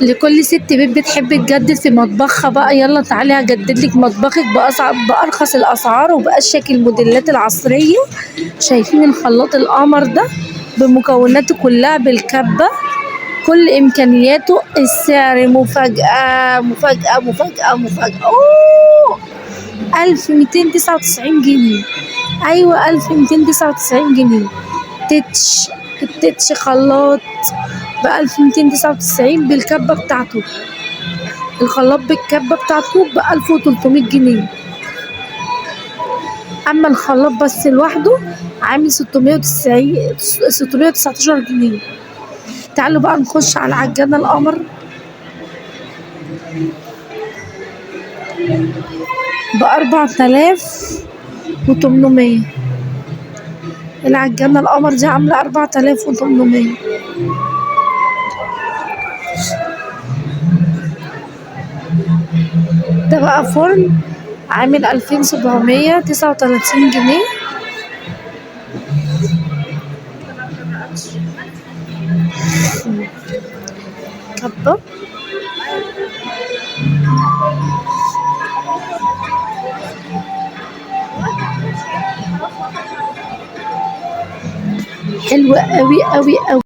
لكل ست بيت بتحب تجدد في مطبخها بقى، يلا تعالي هجددلك مطبخك بأرخص الأسعار وبأشيك الموديلات العصرية. شايفين الخلاط القمر ده بمكوناته كلها بالكبة، كل إمكانياته، السعر مفاجأة مفاجأة مفاجأة مفاجأة. أوه، 1299 جنيه. أيوة 1299 جنيه. تتش، التتش خلاط ب1299 بالكبة بتاعته، الخلاط بالكبة بتاعته ب1300 جنيه. أما الخلاط بس لوحده عامل 619 جنيه. تعالوا بقى نخش على العجانة القمر ب4800. العجانة القمر دي عاملة 4800. ده بقى فرن عامل 2739 جنيه. كبة حلوة قوي قوي قوي.